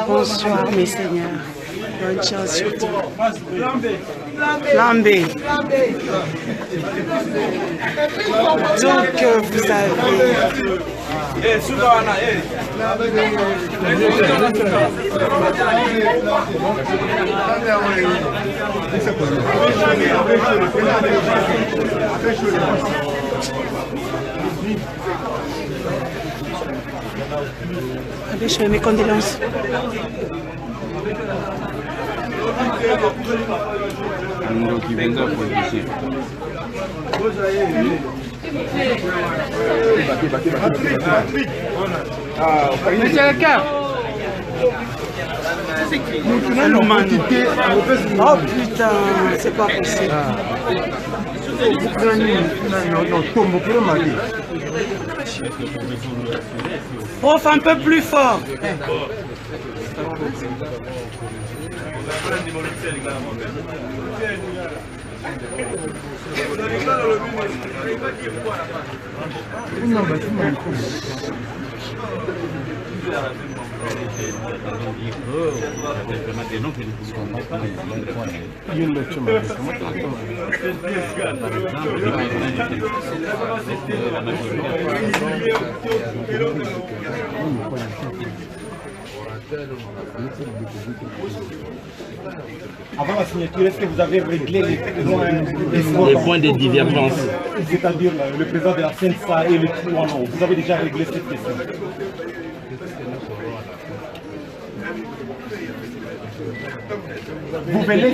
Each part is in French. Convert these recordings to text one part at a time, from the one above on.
Bonsoir mes seigneurs. Bonne chance surtout. Flambé. Donc vous avez... Je fais mes condoléances. Monsieur le cœur. Oh putain, c'est pas possible. Prof, un peu plus fort. Avant la signature, est-ce que vous avez réglé les points de divergence? C'est-à-dire le président de la CNSA et le Touano. Vous avez déjà réglé cette question? Vous venez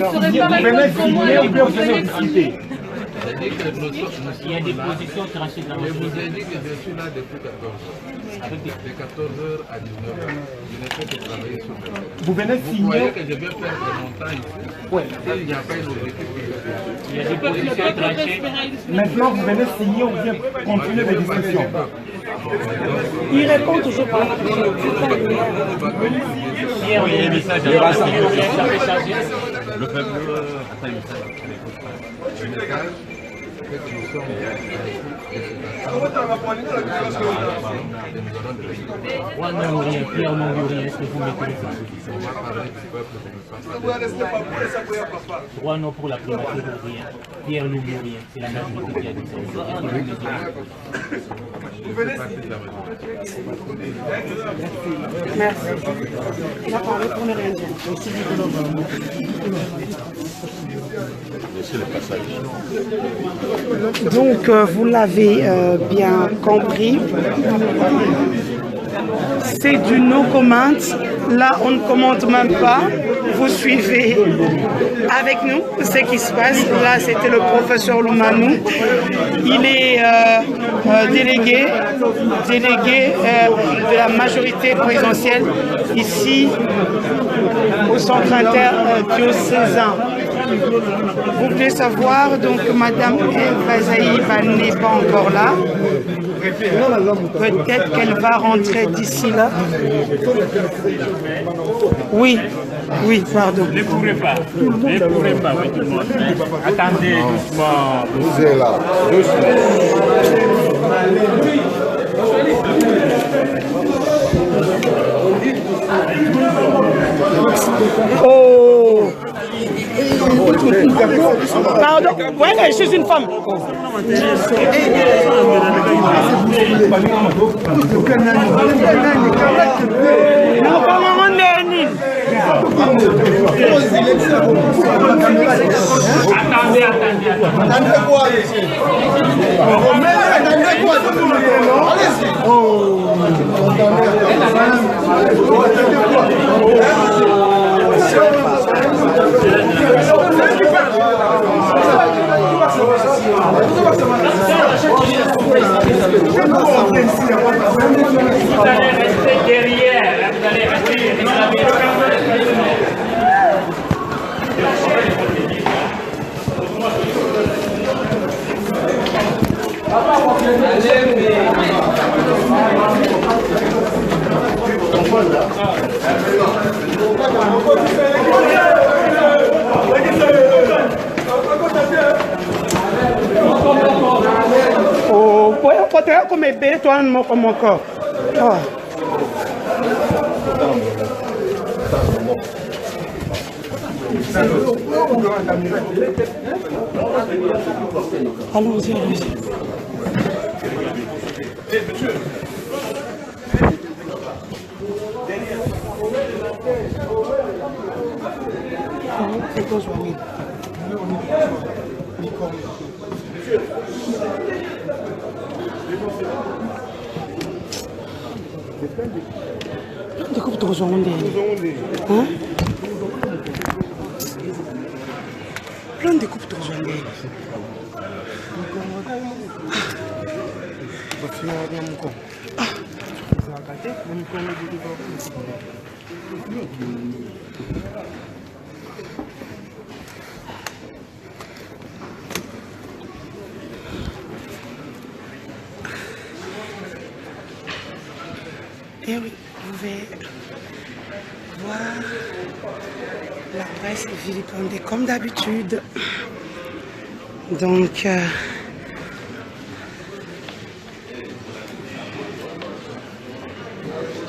signer ou bien vous venez discuter? Il y a des positions tranchées dans le Je vous ai dit que je suis là depuis 14 h. De 14 h à 19 h. Je ne fais que travailler sur le terrain. Vous venez signer? Vous croyez que je vais perdre mon temps ici? Oui. Il n'y a pas une objectif que je fais. Il y a des positions tranchées. Maintenant, vous venez signer ou bien continuer les discussions? Il répond toujours pas. Hier, il y a des messages à ça fait changer. Le peuple attend un message. Le message, c'est que nous sommes Roi non rien, Pierre non rien, est-ce que vous mettez ça? on va parler du peuple de ne pas parler. Roi non pour la primature rien, Pierre non rien, c'est la majorité qui a dit ça. Merci. Il a parlé pour ne rien dire. Donc, vous l'avez bien compris. C'est du no comment. Là, on ne commente même pas. Vous suivez avec nous ce qui se passe. Là, c'était le professeur Loumanou. Il est délégué de la majorité présidentielle ici au centre interdiocésain. Vous voulez savoir, donc Madame Eva Zaïba n'est pas encore là. Peut-être qu'elle va rentrer d'ici là. Oui, oui, pardon. Ne courez pas, oui, tout le monde. Attendez doucement. Vous êtes là, Oh! Pardon? Ouais, je suis une femme. Non, pas maman Néni. Attendez. Attendez quoi, monsieur? Attendez quoi? Vous allez rester derrière, vous allez rester. Oh, pode como é bem, tu não como corpo. Oh. Allons-y, allons-y. Découpe ton zonde. Hein? Plein de découpe ton zonde. Et oui, vous pouvez voir la presse vilipendée comme d'habitude. Donc,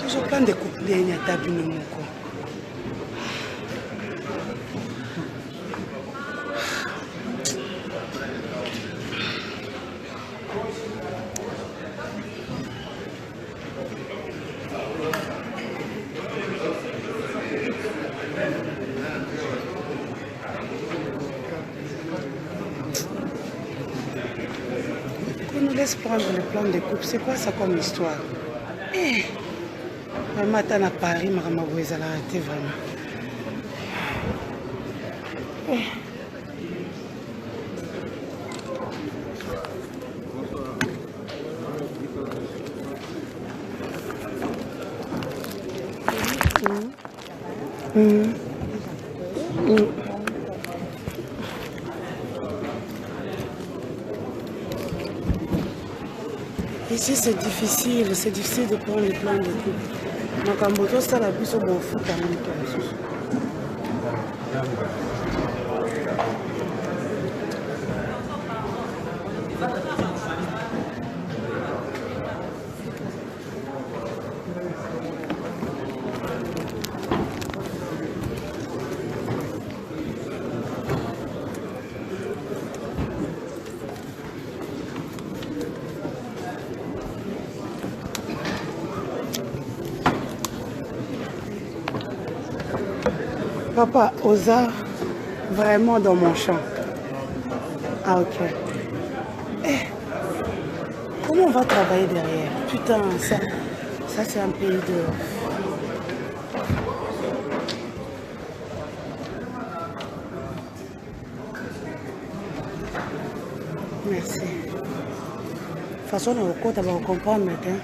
toujours plein de coupes de Moko. On nous laisse prendre le plan de coupe. C'est quoi ça comme histoire? Eh, vraiment, attends à Paris, Maramabo, ils allaient arrêter vraiment. Eh. Ici c'est difficile de prendre les plans de coupe. Donc en moto, ça la plus au bon foot quand même. Papa, Oza, vraiment dans mon champ. Ah, ok. Eh, comment on va travailler derrière? Putain, ça c'est un pays de... Merci. De toute façon, on va comprendre maintenant.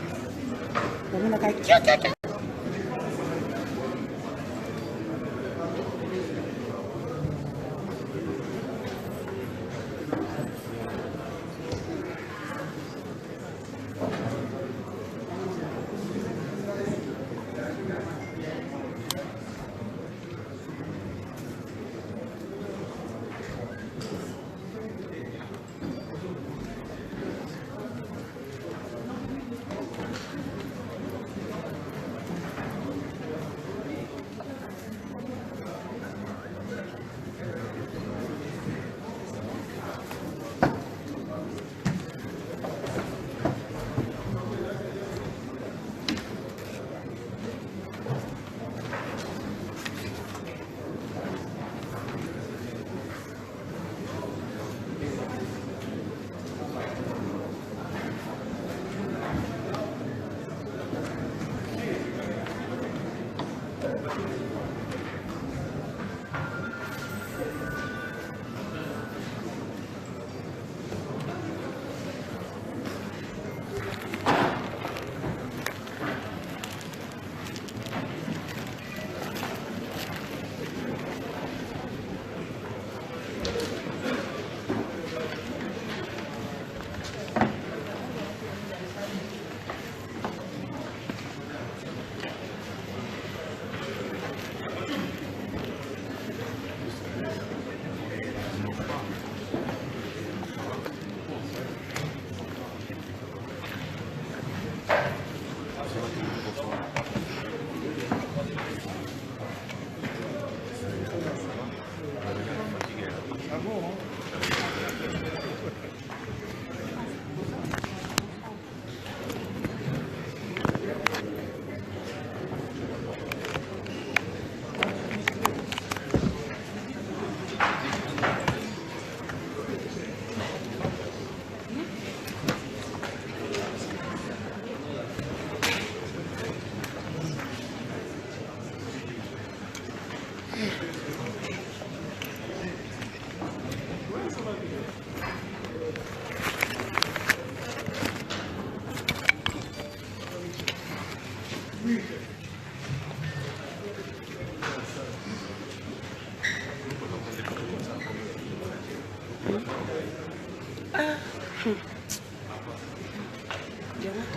Tout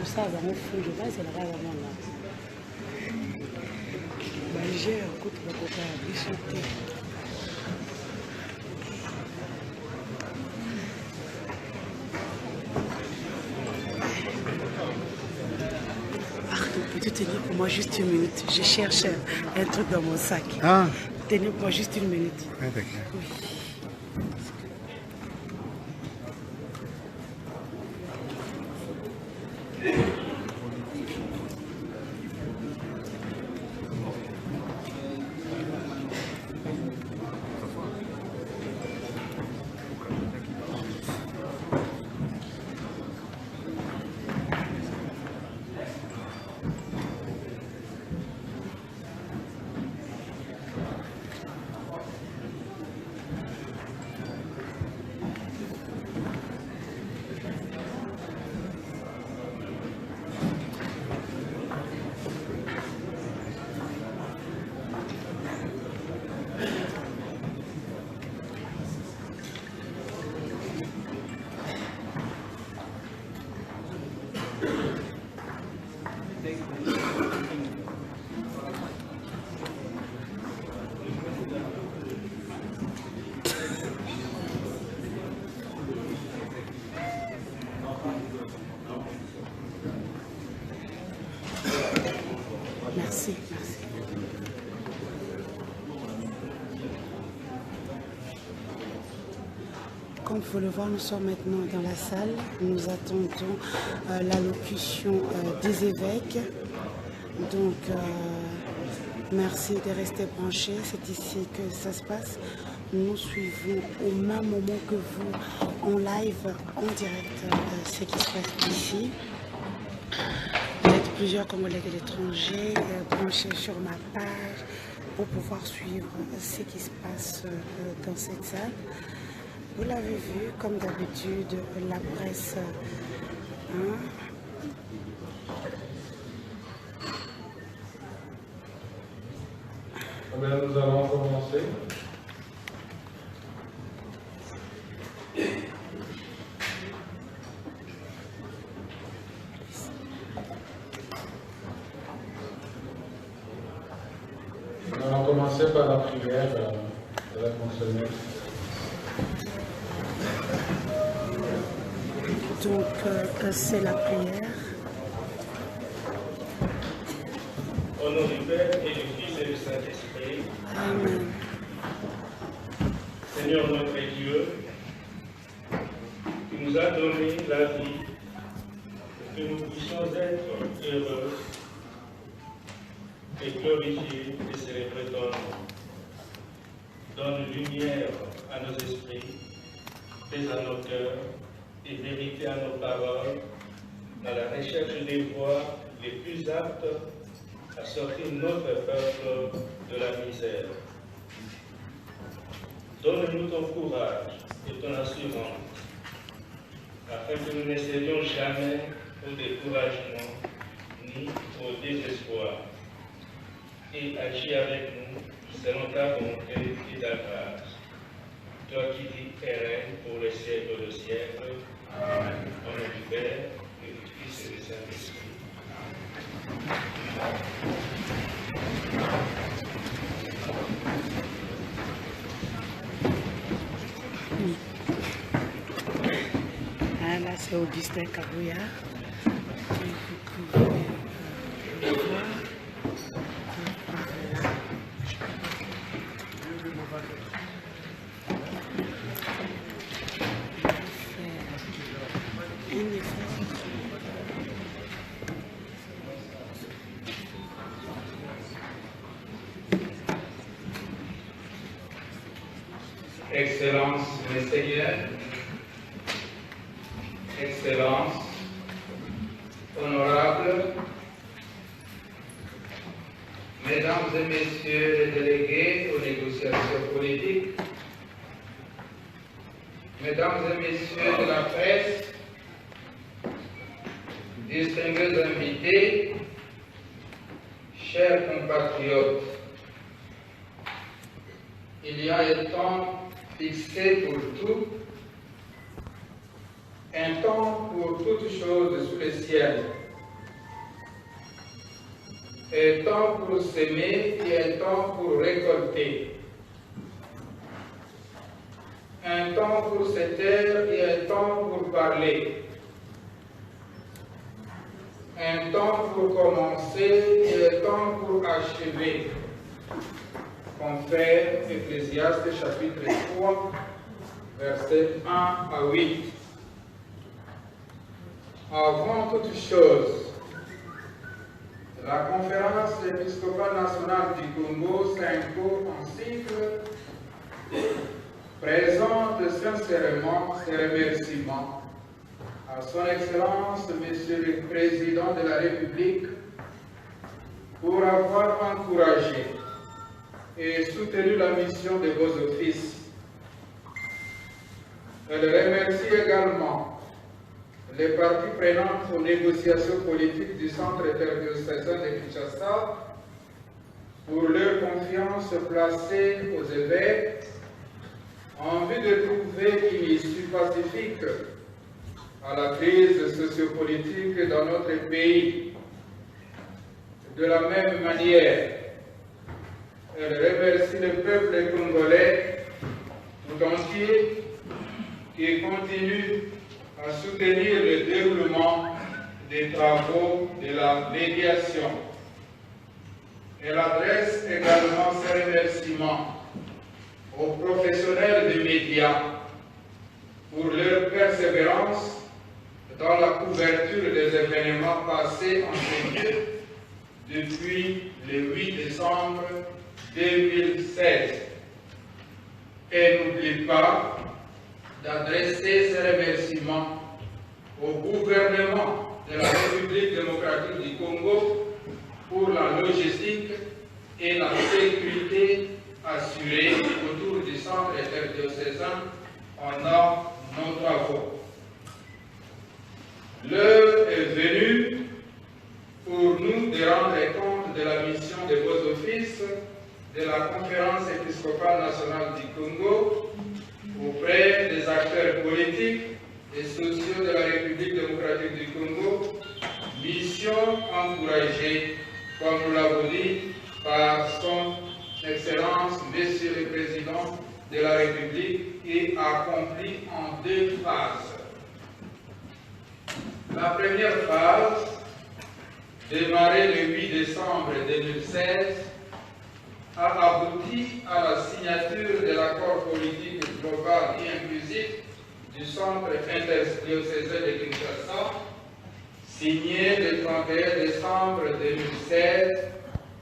ça va en fond de base, c'est là-bas vraiment là. J'ai un coup de coca à bichoter. Pardon, peux-tu tenir pour moi juste une minute? Je cherche un truc dans mon sac. Ah, Tenez pour moi juste une minute. ouais, d'accord. Oui. Merci, merci. Comme vous pouvez le voir, nous sommes maintenant dans la salle. Nous attendons l'allocution des évêques. Donc, merci de rester branchés. C'est ici que ça se passe. Nous suivons au même moment que vous, en live, en direct, ce qui se passe ici. Vous êtes plusieurs Congolais de l'étranger branchés sur ma page pour pouvoir suivre ce qui se passe dans cette salle. Vous l'avez vu, comme d'habitude, la presse. Nous allons commencer. Nous allons commencer par la prière de la consonance. Donc, c'est la prière. Au nom du Père et du Fils et du Saint-Esprit. Amen. Seigneur notre Dieu, tu nous as donné la vie pour que nous puissions être heureux et glorifier et célébrer ton nom. Donne lumière à nos esprits, paix à nos cœurs et vérité à nos paroles, dans la recherche des voies les plus aptes à sortir notre peuple de la misère. Donne-nous ton courage et ton assurance, afin que nous ne cédions jamais au découragement ni au désespoir, et agis avec nous selon ta bonté et ta grâce. Toi qui vis et règnes pour les siècles de siècles. Amen. Au nom du Père, et du Fils et du Saint-Esprit. Là, c'est Augustin Kabouya. Vous pouvez le voir. Excellence, mes seigneurs, Excellence, honorables, Mesdames et Messieurs les délégués aux négociations politiques, Mesdames et Messieurs de la presse, distingués invités, chers compatriotes, il y a un temps fixé pour tout, un temps pour toutes choses sous le ciel, un temps pour s'aimer et un temps pour récolter, un temps pour se taire et un temps pour parler, un temps pour commencer et un temps pour achever. Confère Ecclésiaste chapitre 3, versets 1 à 8. Avant toute chose, la Conférence épiscopale nationale du Congo, Saint-Paul en cycle, présente sincèrement ses remerciements à son Excellence, Monsieur le Président de la République, pour avoir encouragé et soutenu la mission de vos offices. Elle remercie également les parties prenantes aux négociations politiques du Centre interdiocésain de Kinshasa pour leur confiance placée aux évêques en vue de trouver une issue pacifique à la crise sociopolitique dans notre pays. De la même manière, elle remercie le peuple congolais tout entier qui continue à soutenir le déroulement des travaux de la médiation. Elle adresse également ses remerciements aux professionnels des médias pour leur persévérance dans la couverture des événements passés en ce lieu depuis le 8 décembre 2016. Et n'oublie pas d'adresser ces remerciements au gouvernement de la République démocratique du Congo pour la logistique et la sécurité assurée autour du centre interdiocésain pendant nos travaux. L'heure est venue pour nous de rendre compte de la mission de vos offices de la Conférence épiscopale nationale du Congo auprès des acteurs politiques et sociaux de la République démocratique du Congo, mission encouragée, comme nous l'avons dit, par son Excellence, Monsieur le Président de la République, et accomplie en 2 phases. La première phase, démarrée le 8 décembre 2016, a abouti à la signature de l'accord politique global et inclusif du Centre interdiocésain de Kinshasa, signé le 31 décembre 2016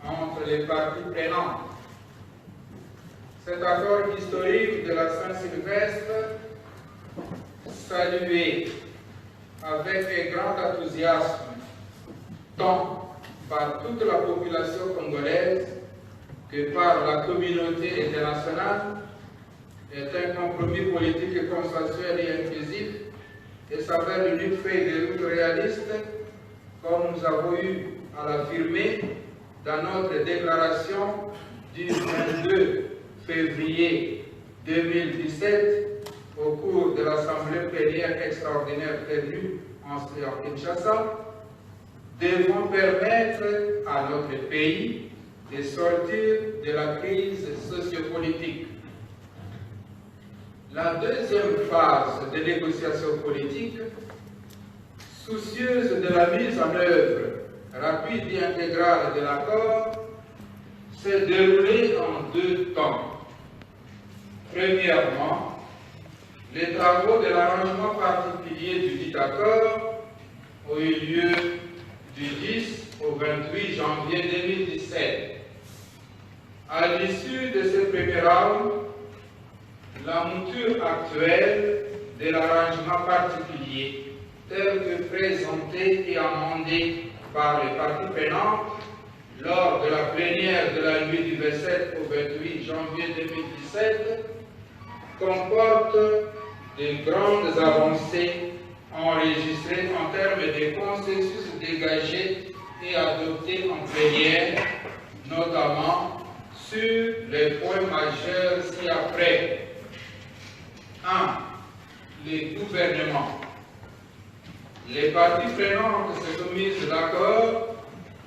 entre les parties prenantes. Cet accord historique de la Saint-Sylvestre, salué avec un grand enthousiasme, tant par toute la population congolaise que par la communauté internationale, est un compromis politique consensuel et inclusif et s'avère une feuille de route réaliste, comme nous avons eu à l'affirmer dans notre déclaration du 22 février 2017 au cours de l'Assemblée plénière extraordinaire tenue en Kinshasa, devons permettre à notre pays de sortir de la crise sociopolitique. La deuxième phase de négociation politique, soucieuse de la mise en œuvre rapide et intégrale de l'accord, s'est déroulée en 2 temps. Premièrement, les travaux de l'arrangement particulier du dit accord ont eu lieu du 10 au 28 janvier 2017. À l'issue de ce premier round, la mouture actuelle de l'arrangement particulier, tel que présenté et amendé par les parties prenantes lors de la plénière de la nuit du 27 au 28 janvier 2017, comporte de grandes avancées enregistrées en termes de consensus dégagés et adoptés en plénière, notamment sur les points majeurs ci-après. 1. Les gouvernements les parties prenantes se sont mises d'accord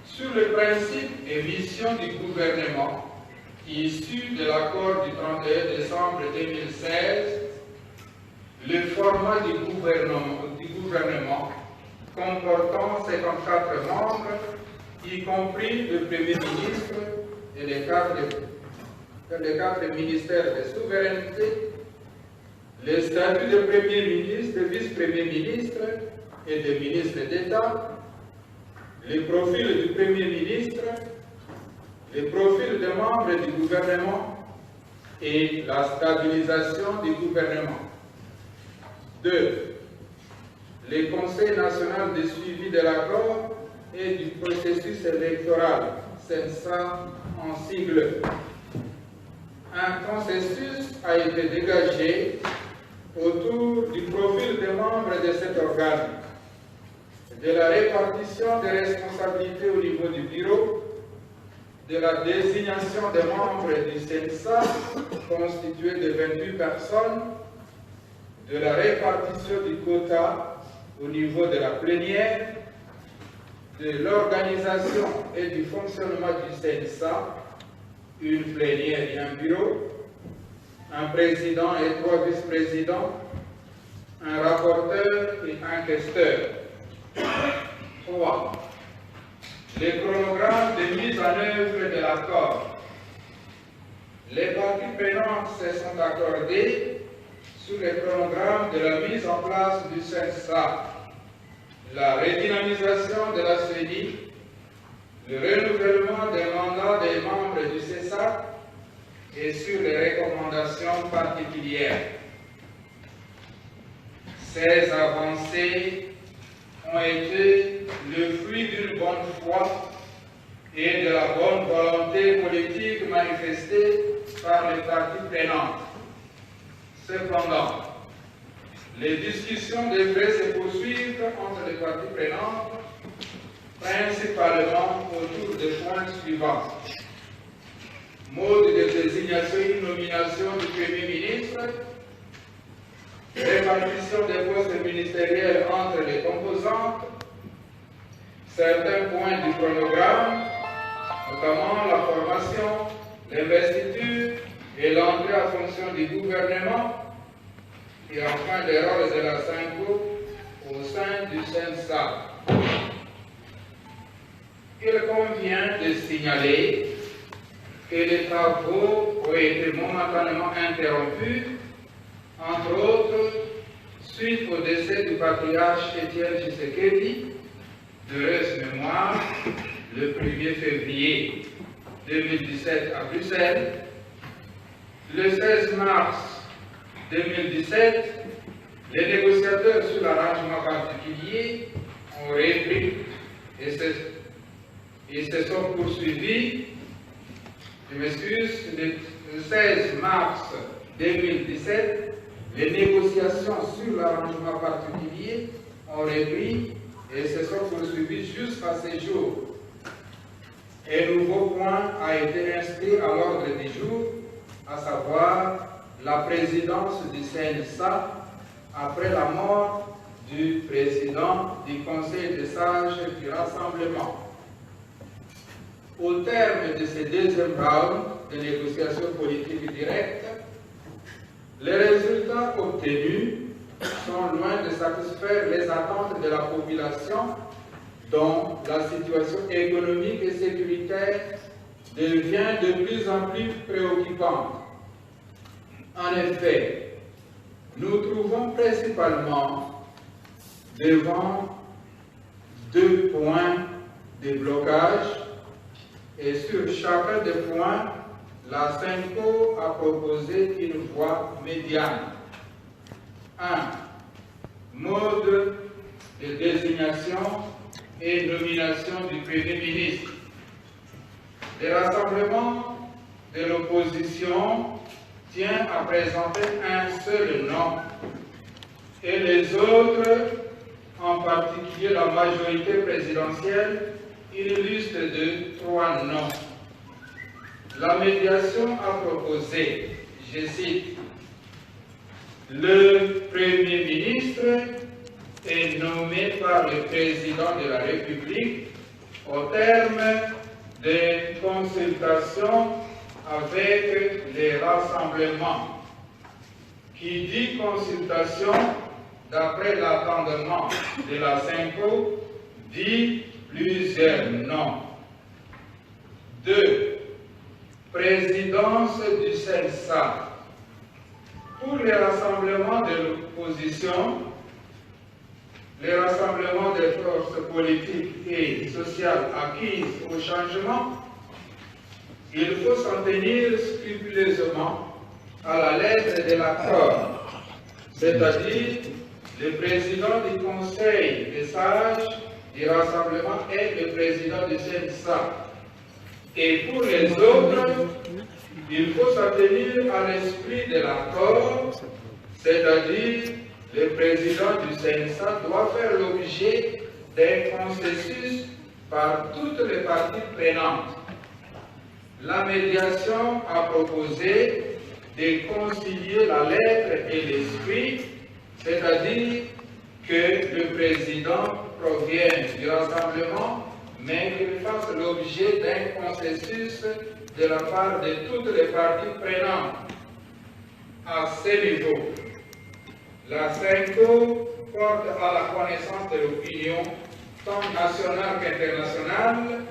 sur le principe et mission du gouvernement issu de l'accord du 31 décembre 2016, le format du gouvernement comportant 54 membres, y compris le Premier ministre et les quatre ministères de souveraineté, les statuts de Premier ministre, de Vice-Premier ministre et de ministre d'État, les profils du Premier ministre, les profils des membres du gouvernement et la stabilisation du gouvernement. 2. Les conseils nationaux de suivi de l'accord et du processus électoral, CENSA en sigle. Un consensus a été dégagé autour du profil des membres de cet organe, de la répartition des responsabilités au niveau du bureau, de la désignation des membres du CENSA, constitué de 28 personnes, de la répartition du quota au niveau de la plénière, de l'organisation et du fonctionnement du CENSA, une plénière et un bureau, un président et 3 vice-présidents, un rapporteur et un questeur. 3. Les chronogrammes de mise en œuvre de l'accord. Les parties prenantes se sont accordées sur les chronogrammes de la mise en place du CENSA, la redynamisation de la CENI, le renouvellement des mandats des membres du CESA et sur les recommandations particulières. Ces avancées ont été le fruit d'une bonne foi et de la bonne volonté politique manifestée par les parties prenantes. Cependant, les discussions devraient se poursuivre entre les parties prenantes, principalement autour des points suivants. Mode de désignation et nomination du Premier ministre, répartition des postes ministériels entre les composantes, certains points du chronogramme, notamment la formation, l'investiture et l'entrée en fonction du gouvernement, et enfin les rôles de la SENCO au sein du CENSA. Il convient de signaler que les travaux ont été momentanément interrompus, entre autres, suite au décès du patriarche Étienne Tshisekedi, d'heureuse mémoire, le 1er février 2017 à Bruxelles. Le 16 mars 2017, les négociateurs sur l'arrangement particulier ont repris et se sont poursuivis. Je m'excuse, le 16 mars 2017, les négociations sur l'arrangement particulier ont repris et se sont poursuivies jusqu'à ce jour. Un nouveau point a été inscrit à l'ordre du jour, à savoir la présidence du CNSA après la mort du président du Conseil des sages du Rassemblement. Au terme de ce deuxième round de négociations politiques directes, les résultats obtenus sont loin de satisfaire les attentes de la population, dont la situation économique et sécuritaire devient de plus en plus préoccupante. En effet, nous trouvons principalement devant 2 points de blocage et sur chacun des points, la SENCO a proposé une voie médiane. 1. Mode de désignation et nomination du Premier ministre. Le rassemblement de l'opposition tient à présenter un seul nom et les autres, en particulier la majorité présidentielle, une liste de 3 noms. La médiation a proposé, je cite, le Premier ministre est nommé par le président de la République au terme des consultations avec les rassemblements. Qui dit consultation, d'après l'entendement de la Synco, dit plusieurs noms. 2. Présidence du CENSA. Pour les rassemblements de l'opposition, les rassemblements des forces politiques et sociales acquises au changement, il faut s'en tenir scrupuleusement à la lettre de l'accord, c'est-à-dire le président du Conseil des sages du rassemblement est le président du CENSA. Et pour les autres, il faut s'en tenir à l'esprit de l'accord, c'est-à-dire le président du CENSA doit faire l'objet d'un consensus par toutes les parties prenantes. La médiation a proposé de concilier la lettre et l'esprit, c'est-à-dire que le président provienne du rassemblement, mais qu'il fasse l'objet d'un consensus de la part de toutes les parties prenantes. À ce niveau, la Synco porte à la connaissance de l'opinion, tant nationale qu'internationale,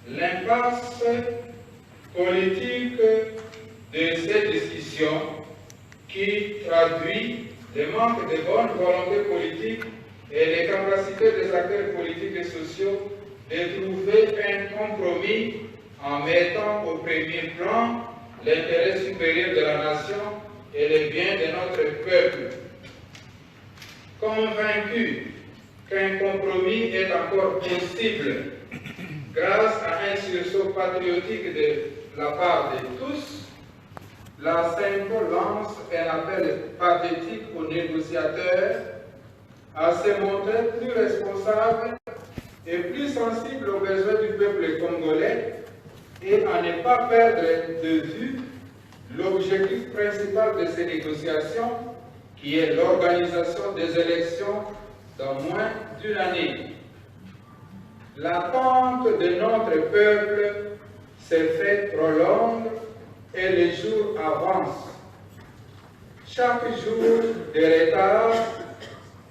l'impasse politique de ces discussions qui traduit le manque de bonne volonté politique et les capacités des acteurs politiques et sociaux de trouver un compromis en mettant au premier plan l'intérêt supérieur de la nation et les biens de notre peuple. Convaincu qu'un compromis est encore possible grâce à un sursaut patriotique de la part de tous, la Synco lance un appel pathétique aux négociateurs à se montrer plus responsables et plus sensibles aux besoins du peuple congolais et à ne pas perdre de vue l'objectif principal de ces négociations, qui est l'organisation des élections dans moins d'une année. L'attente de notre peuple s'est fait trop longue et les jours avancent. Chaque jour de retard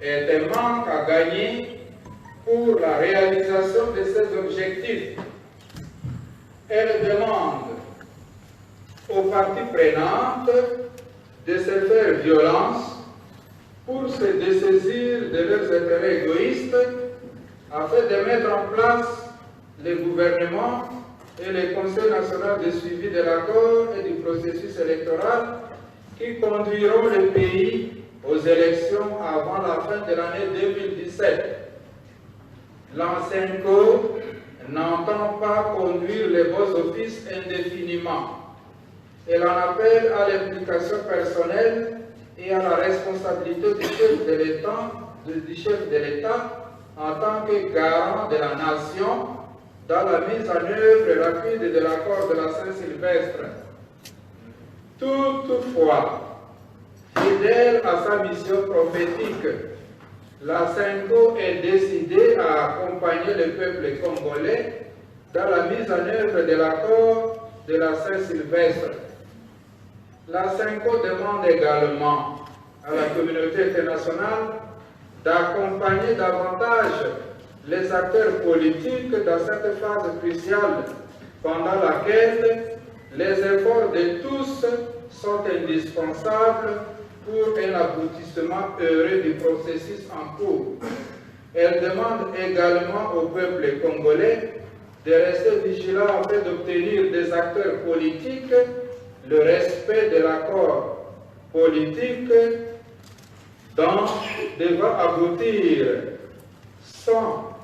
est un manque à gagner pour la réalisation de ces objectifs. Elle demande aux parties prenantes de se faire violence pour se dessaisir de leurs intérêts égoïstes afin de mettre en place le gouvernement et le Conseil national de suivi de l'accord et du processus électoral qui conduiront le pays aux élections avant la fin de l'année 2017. L'Ansenco n'entend pas conduire les beaux offices indéfiniment. Elle en appelle à l'implication personnelle et à la responsabilité du chef de l'État en tant que garant de la nation dans la mise en œuvre rapide de l'accord de la Saint-Sylvestre. Toutefois, fidèle à sa mission prophétique, la Synco est décidée à accompagner le peuple congolais dans la mise en œuvre de l'accord de la Saint-Sylvestre. La Synco demande également à la communauté internationale d'accompagner davantage les acteurs politiques dans cette phase cruciale pendant laquelle les efforts de tous sont indispensables pour un aboutissement heureux du processus en cours. Elle demande également au peuple congolais de rester vigilant afin d'obtenir des acteurs politiques le respect de l'accord politique dont devra aboutir sans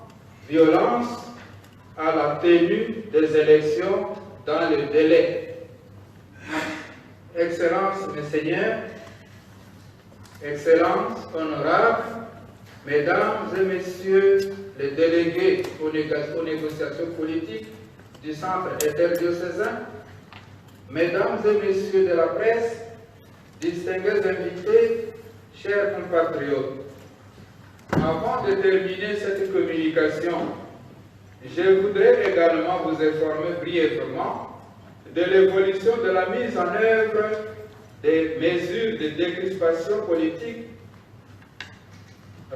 violence à la tenue des élections dans le délai. Excellences, Messeigneurs, Excellences, honorables, Mesdames et Messieurs les délégués aux négociations politiques du Centre interdiocésain, Mesdames et Messieurs de la presse, distingués invités, chers compatriotes, Avant de terminer cette communication, je voudrais également vous informer brièvement de l'évolution de la mise en œuvre des mesures de décrispation politique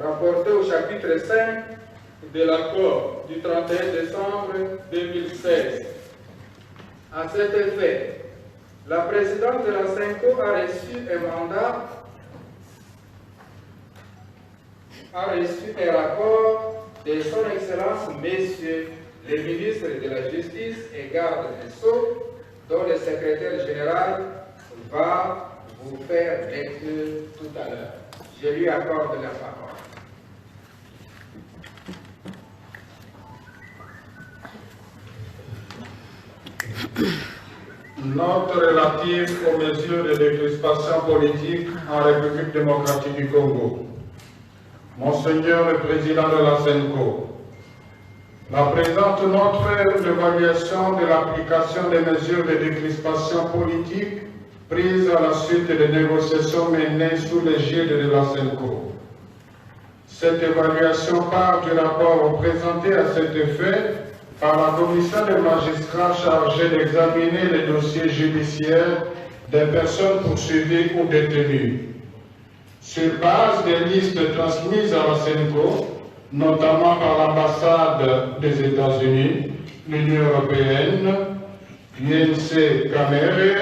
rapportées au chapitre 5 de l'accord du 31 décembre 2016. À cet effet, la présidente de la SENCO a reçu un rapport de son Excellence, Messieurs les ministres de la Justice et Garde des Sceaux, dont le secrétaire général va vous faire lecture tout à l'heure. Je lui accorde la parole. Note relative aux mesures de décrispation politique en République démocratique du Congo. Monseigneur le Président de la SENCO, la présente note fait l'évaluation de l'application des mesures de décrispation politique prises à la suite des négociations menées sous l'égide de la SENCO. Cette évaluation part du rapport présenté à cet effet par la commission des magistrats chargée d'examiner les dossiers judiciaires des personnes poursuivies ou détenues. Sur base des listes transmises à la SENCO, notamment par l'ambassade des États-Unis, l'Union européenne, l'UNC Caméré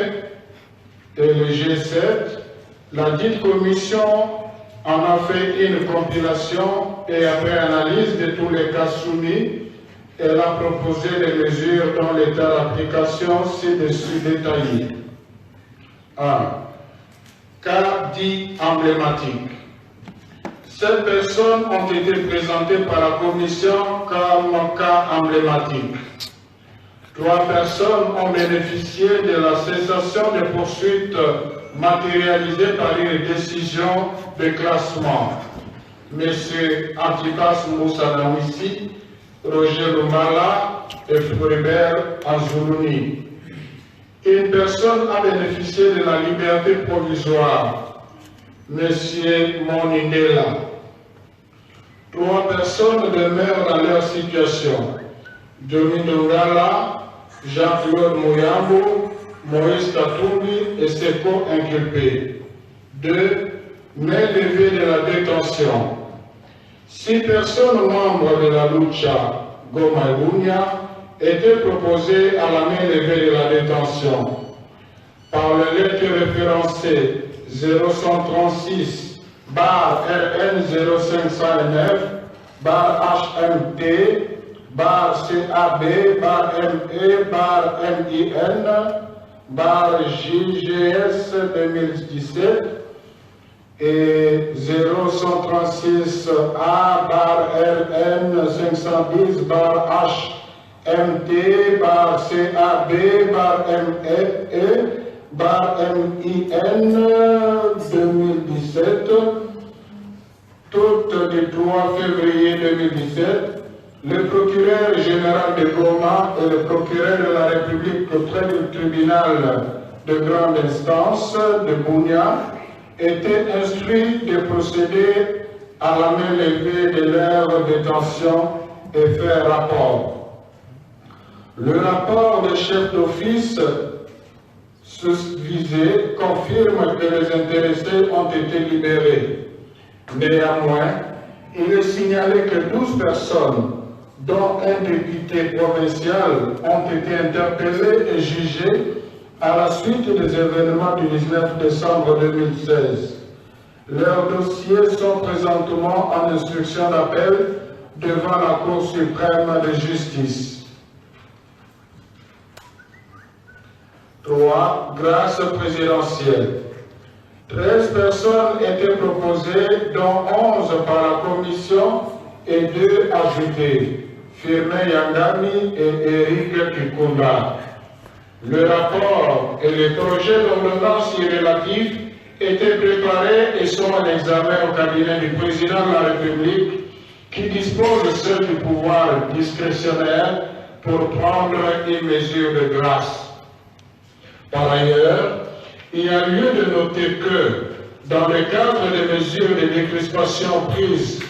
et le G7, la dite commission en a fait une compilation et après analyse de tous les cas soumis, elle a proposé les mesures dont l'état d'application ci-dessus détaillé. 1. Cas dit emblématique. 7 personnes ont été présentées par la commission comme cas emblématiques. 3 personnes ont bénéficié de la cessation des poursuites matérialisée par une décision de classement. M. Antipas Moussa Naouissi, Roger Lumala et Floribert Anzoulouni. Une personne a bénéficié de la liberté provisoire, M. Monindela. 3 personnes demeurent dans leur situation, Denis Dongala, Jean-Claude Mouyambo, Maurice Katumbi et ses co-inculpés. 2. Main levée de la détention. 6 personnes membres de la Lucha Goma et Bunia étaient proposées à la main levée de la détention. Par le lettre référencée 0136 RN 0509 HMT CAB ME MIN JGS 2017 et 0136 A RN 510 HMT CAB ME MIN 2017, toutes du 3 février 2017, le procureur général de Goma et le procureur de la République auprès du tribunal de grande instance de Bunia étaient instruits de procéder à la main levée de leur détention et faire rapport. Le rapport des chefs d'office visé confirme que les intéressés ont été libérés. Néanmoins, il est signalé que 12 personnes, dont un député provincial, ont été interpellées et jugées à la suite des événements du 19 décembre 2016. Leurs dossiers sont présentement en instruction d'appel devant la Cour suprême de justice. 3. Grâce présidentielle. 13 personnes étaient proposées, dont 11 par la commission et 2 ajoutées, Firmin Yangami et Eric Kikunda. Le rapport et les projets d'ordonnance relatifs étaient préparés et sont en examen au cabinet du président de la République, qui dispose seul du pouvoir discrétionnaire pour prendre une mesure de grâce. Par ailleurs, il y a lieu de noter que, dans le cadre des mesures de décrispation prises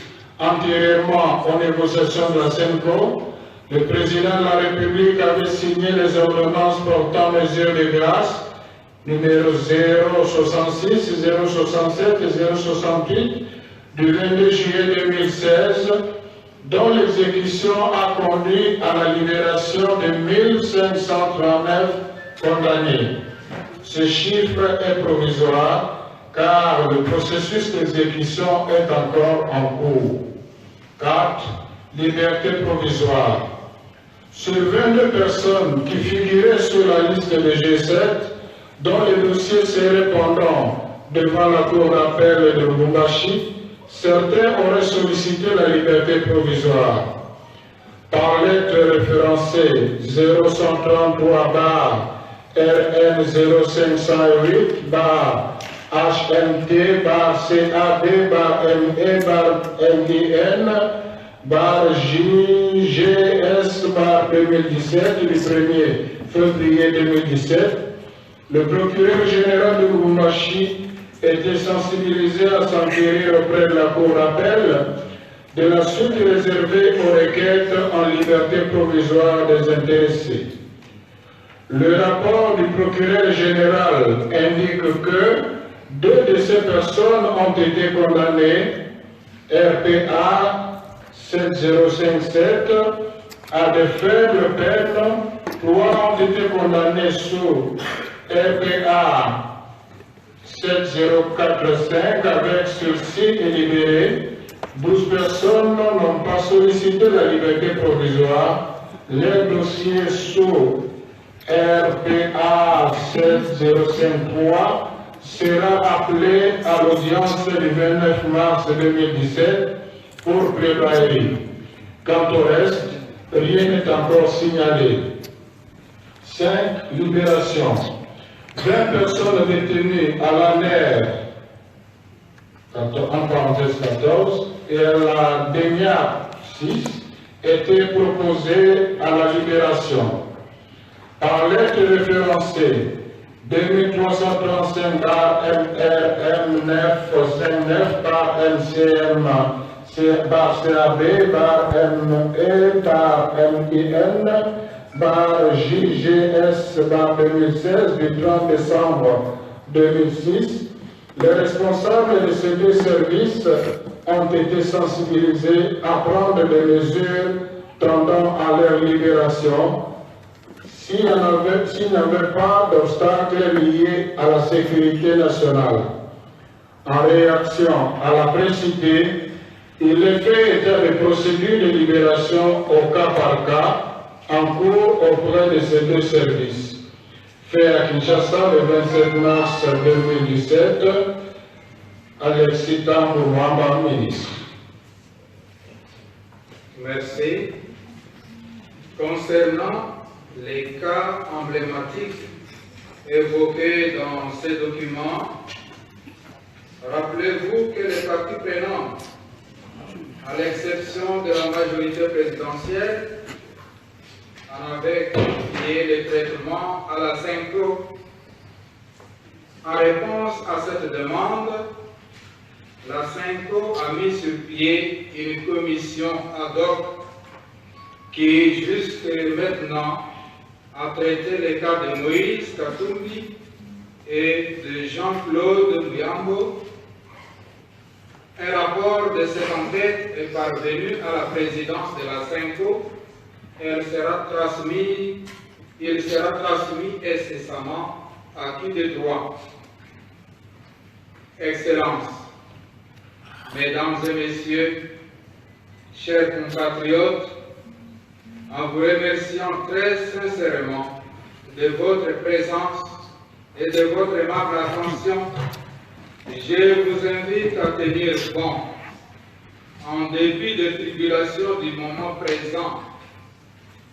antérieurement aux négociations de la SENCO, le président de la République avait signé les ordonnances portant mesures de grâce numéro 066, 067 et 068 du 22 juillet 2016, dont l'exécution a conduit à la libération de 1539 condamnés. Ce chiffre est provisoire car le processus d'exécution est encore en cours. 4. Liberté provisoire. Sur 22 personnes qui figuraient sur la liste de G7, dont les dossiers seraient pendants devant la Cour d'appel de Lubumbashi, certains auraient sollicité la liberté provisoire. Par lettre référencée 0133 RN 0508 HMT CAD ME MIN JGS 2017 du 1er février 2017, le procureur général de Lubumbashi était sensibilisé à s'enquérir auprès de la Cour d'appel de la suite réservée aux requêtes en liberté provisoire des intéressés. Le rapport du procureur général indique que 2 de ces personnes ont été condamnées, RPA 7057, à de faibles peines. 3 ont été condamnés sous RPA 7045 avec sursis et libérés. 12 personnes n'ont pas sollicité la liberté provisoire. Les dossiers sous RPA 7053 sera appelé à l'audience du 29 mars 2017 pour plaidoyer. Quant au reste, rien n'est encore signalé. 5. Libération. 20 personnes détenues à l'ANER, en parenthèse 14, et à la DENIA 6 étaient proposées à la libération. Par lettre référencée 2335 MRM 959 par MCM par CAB par ME par MIN par JGS par 2016 du 30 décembre 2006, les responsables de ces 2 services ont été sensibilisés à prendre des mesures tendant à leur libération s'il n'y avait pas d'obstacles liés à la sécurité nationale. En réaction à la précité, il est fait état de procédures de libération au cas par cas en cours auprès de ces 2 services. Fait à Kinshasa le 27 mars 2017, Alexis Tambour, ministre. Merci. Concernant les cas emblématiques évoqués dans ces documents, rappelez-vous que les parties prenantes, à l'exception de la majorité présidentielle, en avaient confié les traitements à la SENCO. En réponse à cette demande, la SENCO a mis sur pied une commission ad hoc qui, jusque maintenant, a traité les cas de Moïse Katumbi et de Jean-Claude Muyambo. Un rapport de cette enquête est parvenu à la présidence de la SENCO. Il sera transmis incessamment à qui de droit. Excellences, Mesdames et Messieurs, chers compatriotes, en vous remerciant très sincèrement de votre présence et de votre aimable attention, je vous invite à tenir bon, en dépit des tribulations du moment présent.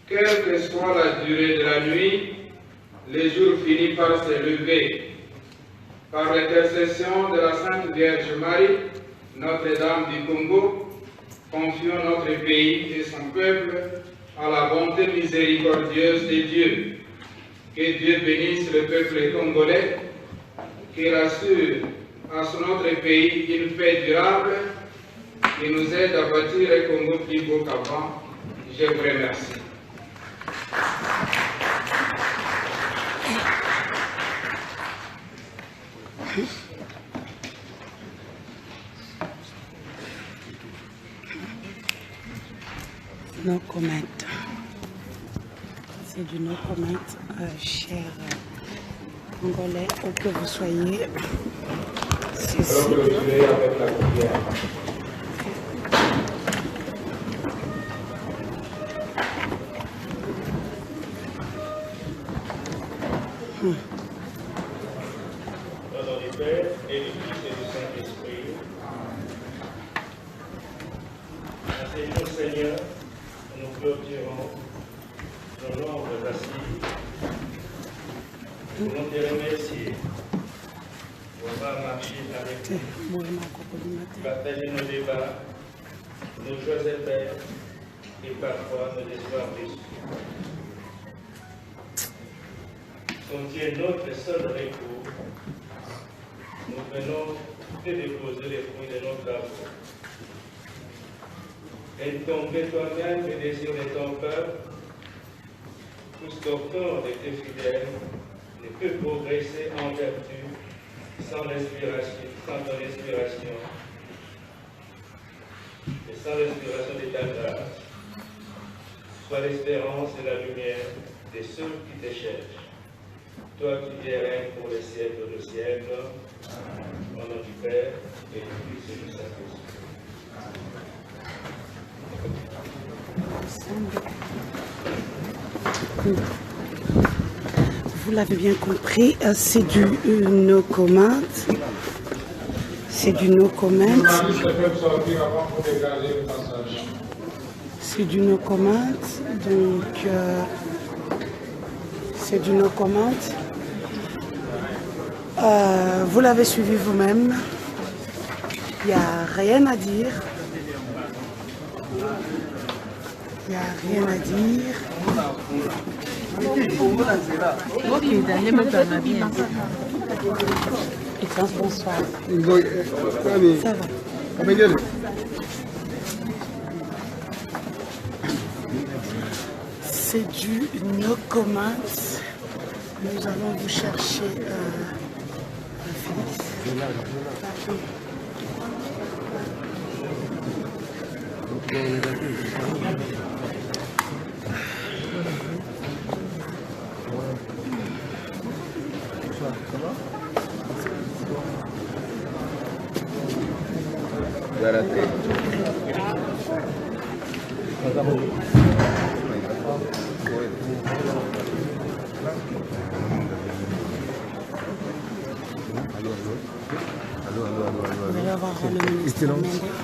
Quelle que soit la durée de la nuit, le jour finit par se lever. Par l'intercession de la Sainte Vierge Marie, Notre-Dame du Congo, confions notre pays et son peuple à la bonté miséricordieuse de Dieu. Que Dieu bénisse le peuple congolais, qu'il assure à son autre pays une paix durable, qui nous aide à bâtir un Congo plus beau qu'avant. Je vous remercie. No comment. C'est du no comment, chers Congolais, où que vous soyez. Au nom du Père et du Fils et du Saint-Esprit. Enseigne-nous, Seigneur, nous clôturons nos nombres assises. Nous te remercier pour avoir marché avec nous, partager nos débats, nos joies éternelles et parfois nos espoirs déçus. Comme tu es notre seul recours, nous venons te déposer les fruits de nos travaux. Et tomber toi-même les désirs de ton peuple, puisqu'aucun de tes fidèles ne peut progresser en vertu sans l'inspiration, sans ton inspiration, et sans l'inspiration de ta grâce. Sois l'espérance et la lumière de ceux qui te cherchent. Toi qui règnes pour les siècles de siècles, au nom du Père et du Fils et du Saint-Esprit. Vous l'avez bien compris, c'est du no comment. C'est du no comment. C'est du no comment. Donc, c'est du no comment. Vous l'avez suivi vous-même. Il n'y a rien à dire. Il n'y a rien à dire. Et bonsoir. Ça va. C'est du no comment. Nous allons vous chercher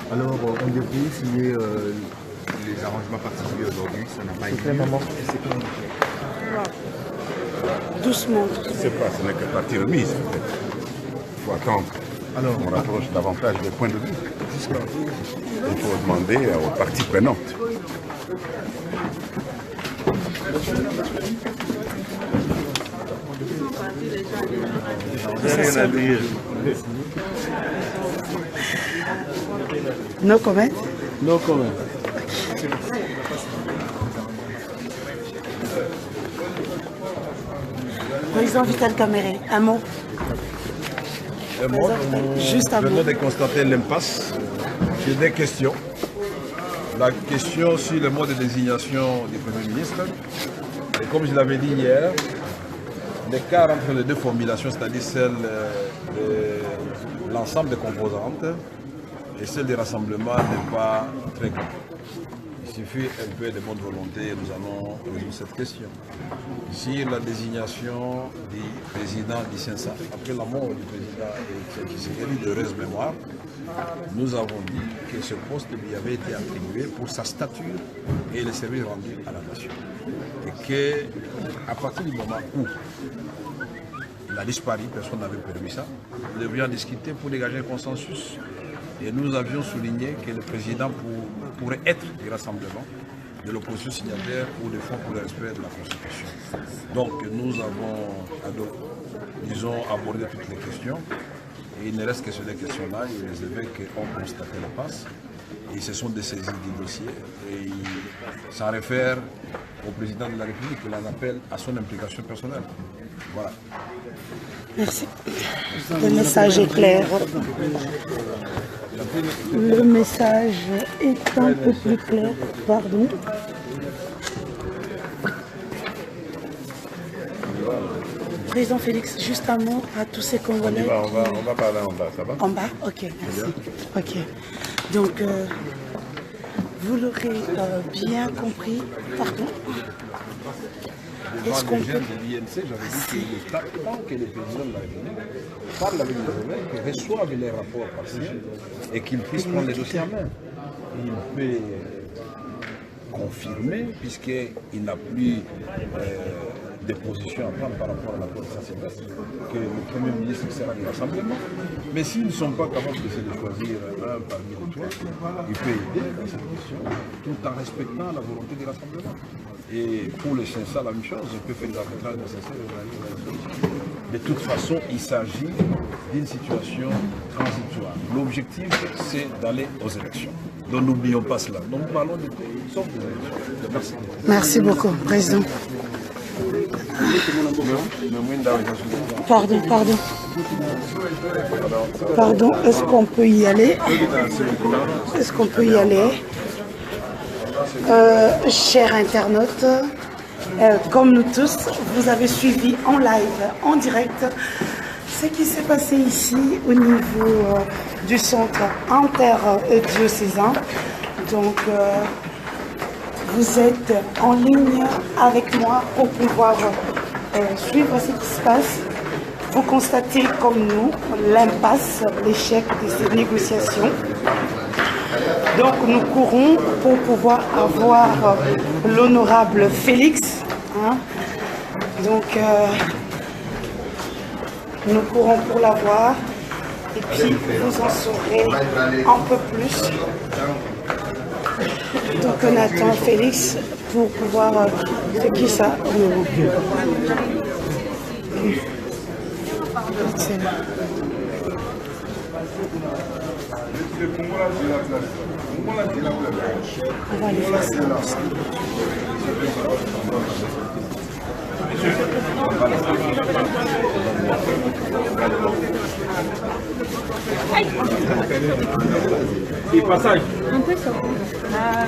Alors, on devrait signer les arrangements particuliers aujourd'hui, ça n'a pas été. doucement. Je ne sais pas, ce n'est que partie remise peut-être. Il faut attendre. Alors, on rapproche davantage des points de vue. Il faut demander aux parties prenantes. No comment. No comment. Président Vital Kamerhe, un mot. Juste un mot. Je venais de constater l'impasse. J'ai des questions. La question sur le mode de désignation du Premier ministre. Et comme je l'avais dit hier, l'écart entre les deux formulations, c'est-à-dire celle de l'ensemble des composantes et celle des rassemblements, n'est pas très grand. Il suffit un peu de bonne volonté et nous allons résoudre cette question. Sur la désignation du président du CENSA, après la mort du président Tshisekedi de heureuse mémoire, nous avons dit que ce poste lui avait été attribué pour sa stature et le service rendu à la nation. Et qu'à partir du moment où il a disparu, personne n'avait prévu ça, nous devions discuter pour dégager un consensus. Et nous avions souligné que le président pourrait être du rassemblement de l'opposition signataire ou de fonds pour le respect de la Constitution. Donc nous avons, disons, abordé toutes les questions. Et il ne reste que sur les questions-là, et les évêques ont constaté la passe. ils se sont dessaisis du dossier et ça réfère au président de la République. Il en appelle à son implication personnelle. Voilà. Merci. Le message est clair. Le message est un peu plus clair. Pardon. Président Félix, juste un mot à tous ces Congolais. On va parler en bas, ça va? En bas? Ok, merci. Ok. Donc, vous l'aurez bien compris. Pardon. Devant les jeunes de l'INC, j'avais dit qu'il est temps que les présidents de la République parlent avec les rebelles, qu'ils reçoivent les rapports partiels et qu'ils puissent prendre les dossiers en main. Il peut confirmer, puisqu'il n'a plus de position à prendre par rapport à l'accord de Saint-Sylvestre, que le Premier ministre sera du rassemblement. Mais s'ils ne sont pas capables de choisir un parmi les trois, il peut aider dans cette question, tout en respectant la volonté du rassemblement. Et pour les Sensa, la même chose, on peut faire des arbitrages nécessaires. De toute façon, il s'agit d'une situation transitoire. L'objectif, c'est d'aller aux élections. Donc n'oublions pas cela. Donc nous parlons de tout, sauf des élections. Merci. Merci beaucoup, Président. Pardon. Pardon, est-ce qu'on peut y aller? Est-ce qu'on peut y aller? Chers internautes, comme nous tous, vous avez suivi en live, en direct, ce qui s'est passé ici au niveau du centre interdiocésain. Donc, vous êtes en ligne avec moi pour pouvoir suivre ce qui se passe. Vous constatez comme nous l'impasse, l'échec de ces négociations. Donc nous courons pour pouvoir avoir l'honorable Félix. Hein. Donc nous courons pour l'avoir et puis vous en saurez un peu plus. Donc on attend Félix pour pouvoir... c'est qui ça? On va aller faire ça. Et passage. Un peu ça. Ah,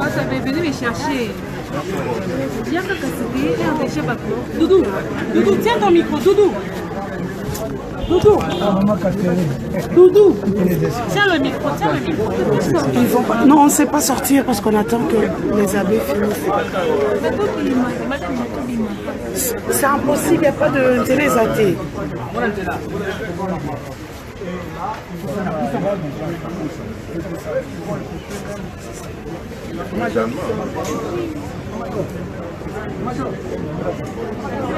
ça avait venu me chercher. Viens que c'était un déchet pas trop. Doudou, Doudou, tiens ton micro, Doudou. Doudou, Doudou, tiens le micro, tiens le micro. Ils vont pas... Non, on ne sait pas sortir parce qu'on attend que les abbés finissent. C'est impossible, il n'y a pas de télésaté.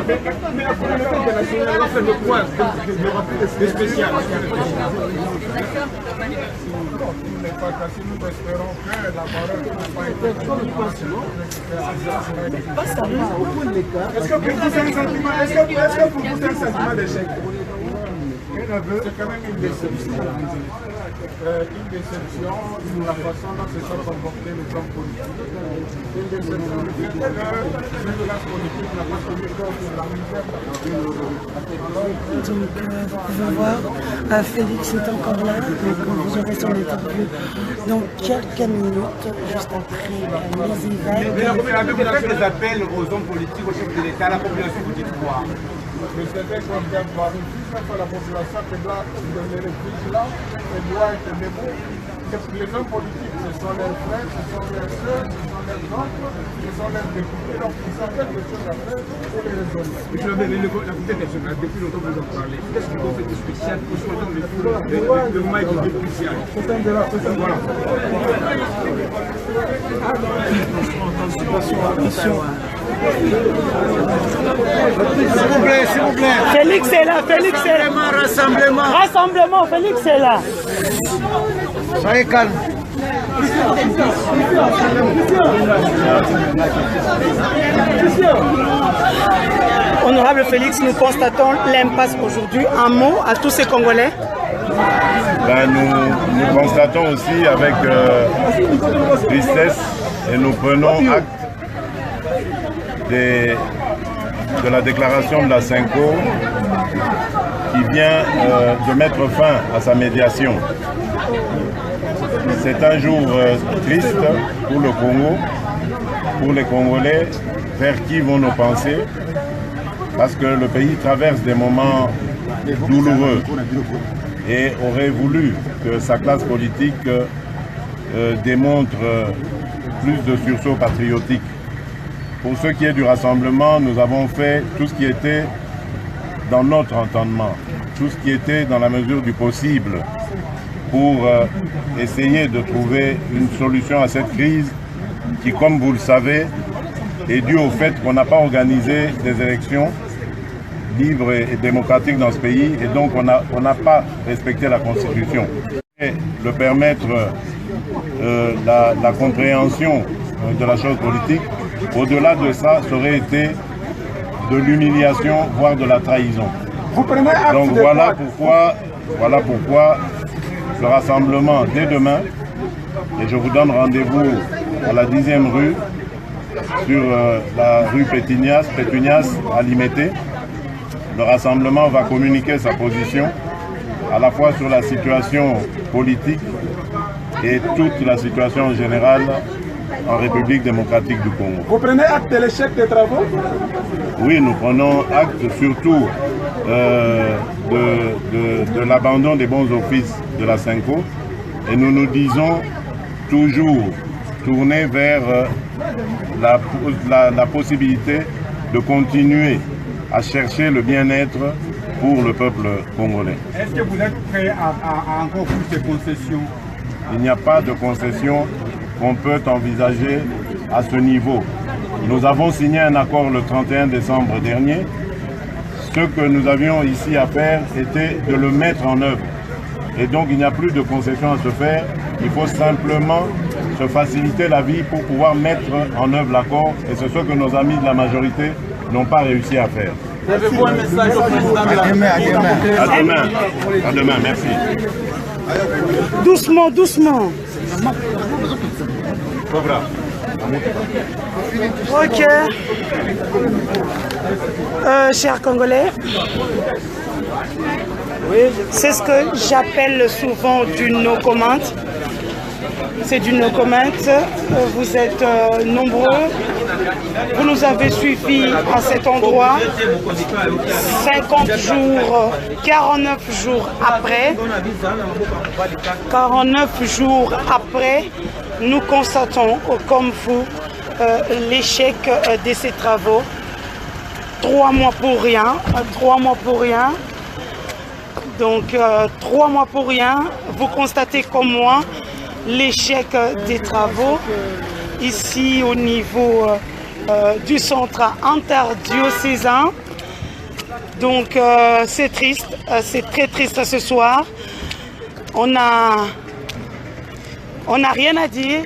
Mais la communauté internationale va faire le point, le spécial. Nous espérons que la parole n'a pas été Est-ce que pour vous c'est un sentiment, est-ce que pour vous c'est un sentiment d'échec? C'est quand même une déception. Une déception sur la façon dont se sont comportés les hommes politiques. Une déception du fait que la classe politique n'a pas tenu compte de la misère. Donc, vous pouvez voir, Félix est encore là, donc vous aurez son interview dans quelques minutes, juste après les événements. Mais vous faites des appels aux hommes politiques, aux chefs de l'État, à la population, vous dites quoi? Mais c'est vrai qu'on vient de voir une puissance à la population que là, les réfugiés là, elle doit être debout. Les hommes politiques, ce sont leurs frères, ce sont leurs soeurs, ce sont leurs oncles, ce sont leurs députés, donc ils savent quelque chose à faire pour les résolver. Monsieur le maire, la communauté nationale, depuis longtemps vous en parlez. Qu'est-ce que vous faites de spécial pour ce moment de Mike de crucial? C'est un de la Voilà. S'il vous plaît. Félix est là, Félix est là. Rassemblement. Rassemblement, Félix est là. Soyez calme. Honorable Félix, nous constatons l'impasse aujourd'hui. Un mot à tous ces Congolais. Ben, nous constatons aussi avec tristesse et nous prenons acte de la déclaration de la Senko qui vient de mettre fin à sa médiation. C'est un jour triste pour le Congo, pour les Congolais, vers qui vont nos pensées, parce que le pays traverse des moments douloureux et aurait voulu que sa classe politique démontre plus de sursaut patriotique. Pour ce qui est du rassemblement, nous avons fait tout ce qui était dans notre entendement, tout ce qui était dans la mesure du possible pour essayer de trouver une solution à cette crise qui, comme vous le savez, est due au fait qu'on n'a pas organisé des élections libres et démocratiques dans ce pays et donc on n'a pas respecté la Constitution. Et le permettre la compréhension de la chose politique, au-delà de ça, ça aurait été de l'humiliation, voire de la trahison. Donc voilà pourquoi le rassemblement dès demain, et je vous donne rendez-vous à la 10e rue, sur la rue Pétunias à Limété. Le rassemblement va communiquer sa position à la fois sur la situation politique et toute la situation générale en République démocratique du Congo. Vous prenez acte de l'échec des travaux? Oui, nous prenons acte surtout de l'abandon des bons offices de la Senko et nous nous disons toujours tourner vers la possibilité de continuer à chercher le bien-être pour le peuple congolais. Est-ce que vous êtes prêt à encore plus de concessions? Il n'y a pas de concession qu'on peut envisager à ce niveau. Nous avons signé un accord le 31 décembre dernier. Ce que nous avions ici à faire était de le mettre en œuvre. Et donc il n'y a plus de concession à se faire. Il faut simplement se faciliter la vie pour pouvoir mettre en œuvre l'accord. Et c'est ce que nos amis de la majorité n'ont pas réussi à faire. Avez-vous un message au président de la République? À demain, merci. Doucement, doucement. Ok. Chers Congolais, c'est ce que j'appelle souvent du no comment. C'est du no comment. Vous êtes nombreux. Vous nous avez suivis à cet endroit 50 jours, 49 jours après. 49 jours après, nous constatons, comme vous, l'échec de ces travaux. 3 mois pour rien, 3 mois pour rien. Donc 3 mois pour rien, vous constatez comme moi l'échec des travaux ici au niveau du centre interdiocésain. Donc c'est triste, c'est très triste ce soir. On n'a rien à dire.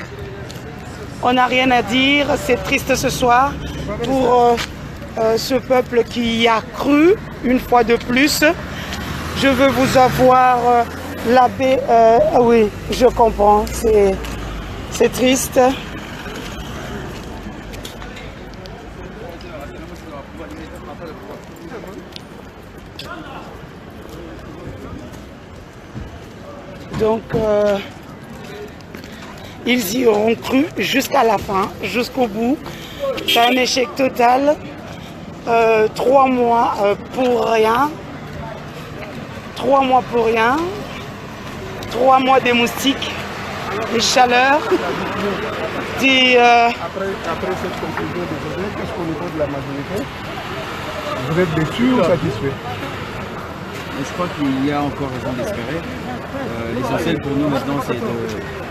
On n'a rien à dire. C'est triste ce soir pour ce peuple qui y a cru une fois de plus. Je veux vous avoir l'abbé. Oui, je comprends. C'est triste. Donc, ils y auront cru jusqu'à la fin, jusqu'au bout. C'est un échec total. 3 mois pour rien. 3 mois pour rien. 3 mois des moustiques, des chaleurs. Après cette conclusion d'aujourd'hui, qu'est-ce qu'au niveau de la majorité, vous êtes déçus ou satisfaits? Je crois qu'il y a encore raison d'espérer. L'essentiel pour nous maintenant, c'est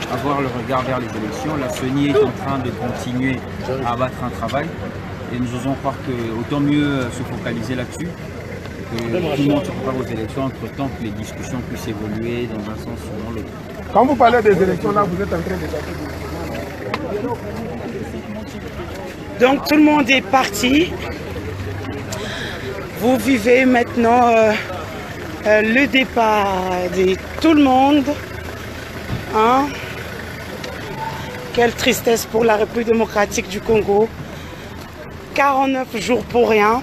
d'avoir le regard vers les élections. La CENI est en train de continuer à abattre un travail et nous osons croire qu'autant mieux se focaliser là-dessus, que tout le monde se prépare aux élections, entre-temps que les discussions puissent évoluer dans un sens ou dans l'autre. Quand vous parlez des élections, là, vous êtes en train de Donc tout le monde est parti. Vous vivez maintenant le départ de tout le monde. Hein? Quelle tristesse pour la République démocratique du Congo. 49 jours pour rien.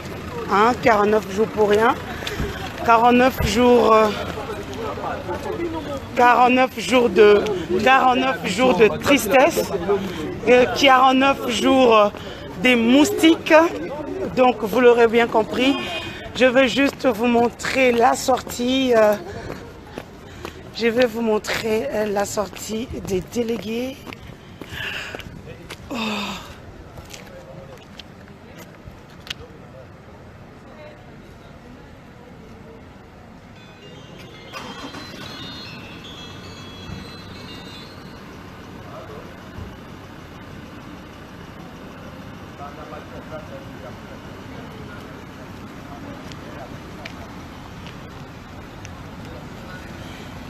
Hein? 49 jours pour rien. 49 jours... 49 jours de tristesse, 49 jours des moustiques. Donc vous l'aurez bien compris, je vais juste vous montrer la sortie. Je vais vous montrer la sortie des délégués. Oh.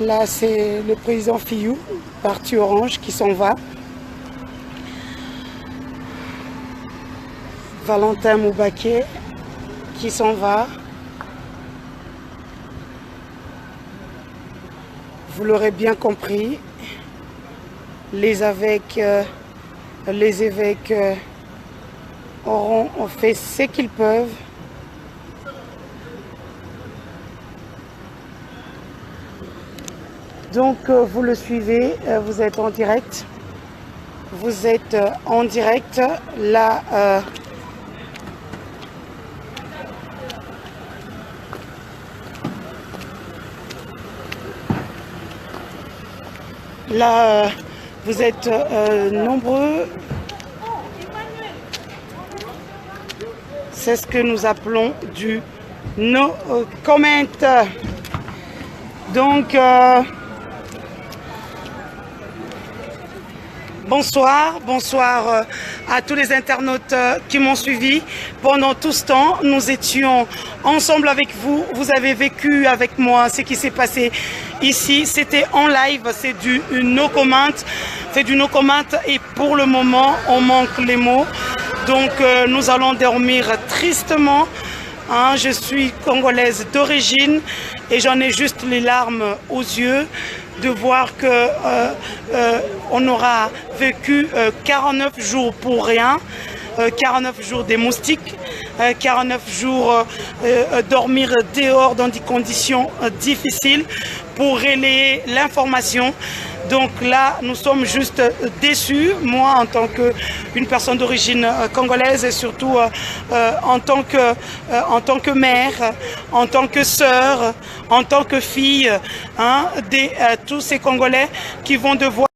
Là, c'est le président Fillou, parti Orange, qui s'en va. Valentin Moubaké, qui s'en va. Vous l'aurez bien compris, les évêques auront fait ce qu'ils peuvent. Donc vous le suivez, vous êtes en direct. Vous êtes en direct. Là, vous êtes nombreux. C'est ce que nous appelons du no comment. Donc, bonsoir à tous les internautes qui m'ont suivi pendant tout ce temps. Nous étions ensemble avec vous. Vous avez vécu avec moi ce qui s'est passé ici. C'était en live, c'est du no comment. C'est du no comment et pour le moment, on manque les mots. Donc, nous allons dormir tristement. Hein, je suis congolaise d'origine et j'en ai juste les larmes aux yeux de voir que on aura vécu 49 jours pour rien, 49 jours des moustiques, 49 jours dormir dehors dans des conditions difficiles pour relayer l'information. Donc là, nous sommes juste déçus, moi en tant qu'une personne d'origine congolaise et surtout en tant que mère, en tant que sœur, en tant que fille, hein, tous ces Congolais qui vont devoir